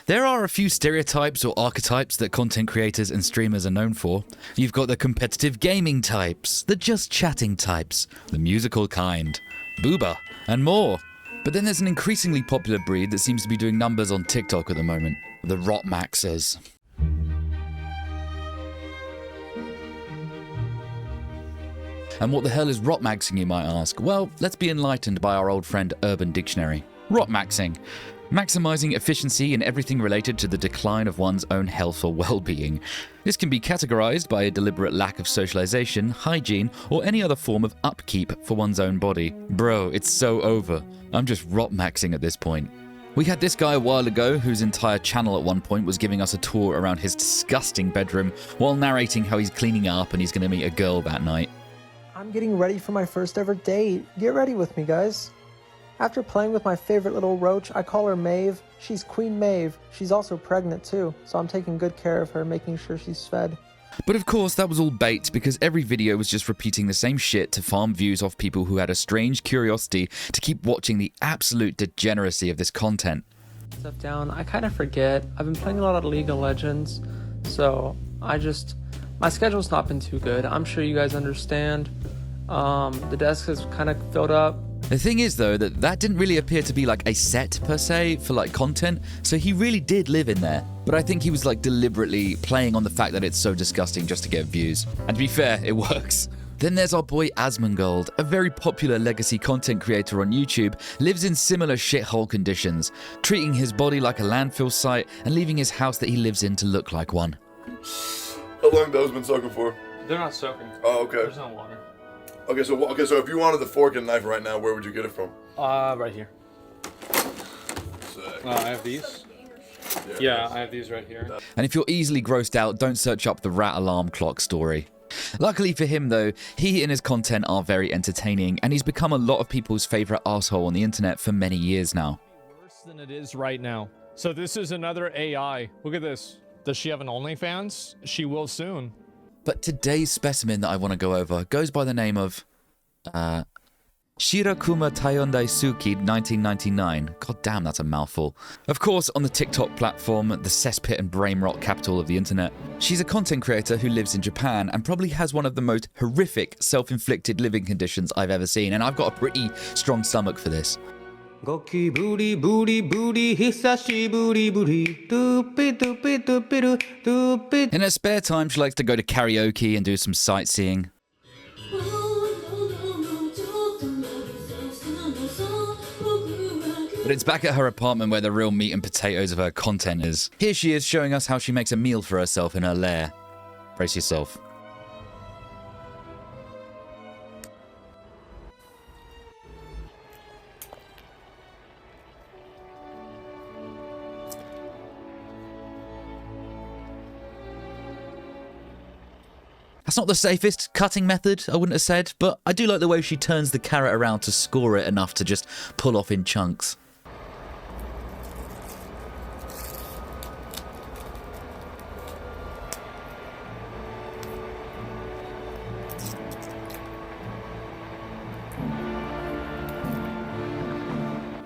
There are a few stereotypes or archetypes that content creators and streamers are known for. You've got the competitive gaming types, the just chatting types, the musical kind, booba, and more. But then there's an increasingly popular breed that seems to be doing numbers on TikTok at the moment, the ROACHES. And what the hell is rotmaxing, you might ask? Well, let's be enlightened by our old friend Urban Dictionary. Rotmaxing. Maximizing efficiency in everything related to the decline of one's own health or well-being. This can be categorized by a deliberate lack of socialization, hygiene, or any other form of upkeep for one's own body. Bro, it's so over. I'm just rotmaxing at this point. We had this guy a while ago whose entire channel at one point was giving us a tour around his disgusting bedroom while narrating how he's cleaning up and he's going to meet a girl that night. I'm getting ready for my first ever date. Get ready with me, guys. After playing with my favorite little roach, I call her Maeve. She's Queen Maeve. She's also pregnant too, so I'm taking good care of her, making sure she's fed. But of course, that was all bait because every video was just repeating the same shit to farm views off people who had a strange curiosity to keep watching the absolute degeneracy of this content. Stuff down, I kind of forget. I've been playing a lot of League of Legends, so my schedule's not been too good. I'm sure you guys understand. The desk has kind of filled up. The thing is though, that didn't really appear to be like a set per se for like content, so he really did live in there. But I think he was like deliberately playing on the fact that it's so disgusting just to get views. And to be fair, it works. Then there's our boy Asmongold, a very popular legacy content creator on YouTube, lives in similar shithole conditions, treating his body like a landfill site and leaving his house that he lives in to look like one. How long have those been soaking for? They're not soaking. Oh, okay. There's no water. Okay, so if you wanted the fork and knife right now, where would you get it from? Right here. Sick. I have these. Yeah, I have these right here. And if you're easily grossed out, don't search up the rat alarm clock story. Luckily for him though, he and his content are very entertaining, and he's become a lot of people's favorite asshole on the internet for many years now. Worse than it is right now. So this is another AI. Look at this. Does she have an OnlyFans? She will soon. But today's specimen that I want to go over goes by the name of Shirakuma Tayondai Suki 1999. God damn, that's a mouthful. Of course, on the TikTok platform, the cesspit and brain rot capital of the internet, she's a content creator who lives in Japan and probably has one of the most horrific self-inflicted living conditions I've ever seen, and I've got a pretty strong stomach for this. In her spare time, she likes to go to karaoke and do some sightseeing. But it's back at her apartment where the real meat and potatoes of her content is. Here she is showing us how she makes a meal for herself in her lair. Brace yourself. That's not the safest cutting method, I wouldn't have said, but I do like the way she turns the carrot around to score it enough to just pull off in chunks.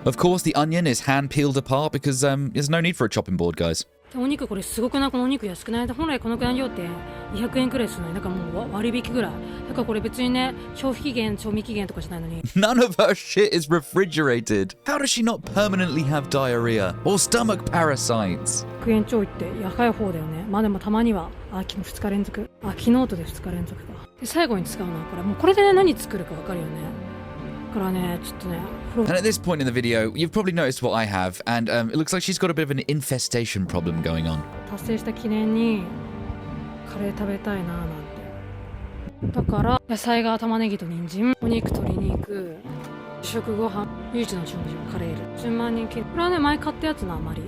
Of course, the onion is hand peeled apart because there's no need for a chopping board, guys. お肉これすごくないこのお肉安くない本来このくらいの量って200円くらいするのになんかもう割引ぐらいだからこれ別にね消費期限賞味期限とかじゃないのに None of her shit is refrigerated. How does she not permanently have diarrhea or stomach parasites? 100円ちょいって高い方だよねまあでもたまには2日連続昨日とで2日連続かで最後に使うのはこれもうこれでね何作るか分かるよねだからねちょっとね And at this point in the video, you've probably noticed what I have, and it looks like she's got a bit of an infestation problem going on. 達成した記念にカレー食べたいななんてだから野菜が玉ねぎと人参お肉鶏肉食ご飯唯一の準備はカレール10万人切るこれはね前買ったやつのあまり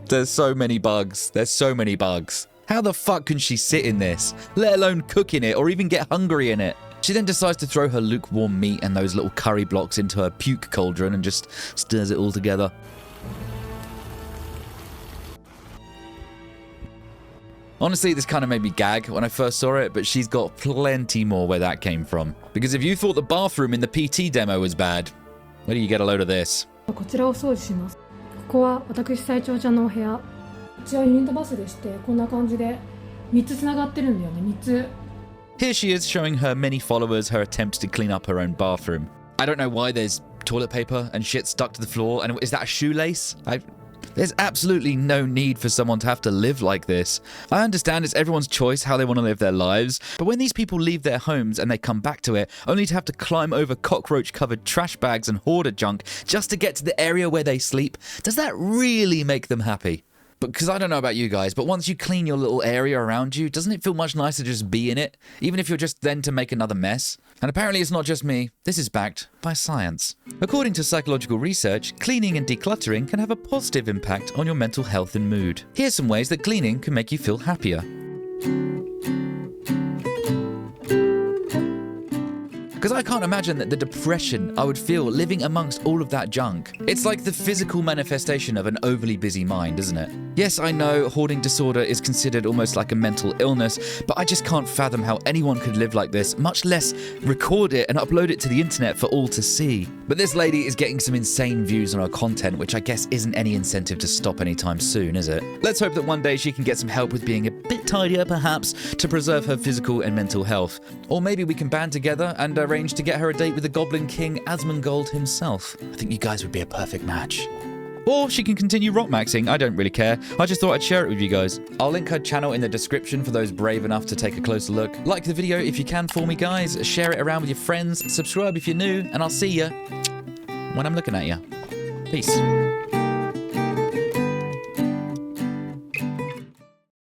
There's so many bugs. There's so many bugs. How the fuck can she sit in this, let alone cook in it or even get hungry in it? She then decides to throw her lukewarm meat and those little curry blocks into her puke cauldron and just stirs it all together. Honestly, this kind of made me gag when I first saw it, but she's got plenty more where that came from. Because if you thought the bathroom in the PT demo was bad, where do you get a load of this? こちらを掃除しますここは私斉長ちゃんのお部屋うちはユニットバスでして、こんな感じで3つつながってるんだよね、3つ。 Here she is showing her many followers her attempt to clean up her own bathroom. I don't know why there's toilet paper and shit stuck to the floor. And is that a shoelace? There's absolutely no need for someone to have to live like this. I understand it's everyone's choice how they want to live their lives, but when these people leave their homes and they come back to it, only to have to climb over cockroach-covered trash bags and hoarder junk just to get to the area where they sleep, does that really make them happy? Because I don't know about you guys, but once you clean your little area around you, doesn't it feel much nicer to just be in it? Even if you're just then to make another mess? And apparently it's not just me, this is backed by science. According to psychological research, cleaning and decluttering can have a positive impact on your mental health and mood. Here's some ways that cleaning can make you feel happier. Because I can't imagine the depression I would feel living amongst all of that junk. It's like the physical manifestation of an overly busy mind, isn't it? Yes, I know hoarding disorder is considered almost like a mental illness, but I just can't fathom how anyone could live like this, much less record it and upload it to the internet for all to see. But this lady is getting some insane views on her content, which I guess isn't any incentive to stop anytime soon, is it? Let's hope that one day she can get some help with being a bit tidier, perhaps, to preserve her physical and mental health. Or maybe we can band together and arrange to get her a date with the Goblin King Asmongold himself. I think you guys would be a perfect match. Or she can continue rockmaxing, I don't really care. I just thought I'd share it with you guys. I'll link her channel in the description for those brave enough to take a closer look. Like the video if you can for me, guys. Share it around with your friends. Subscribe if you're new. And I'll see you when I'm looking at you. Peace.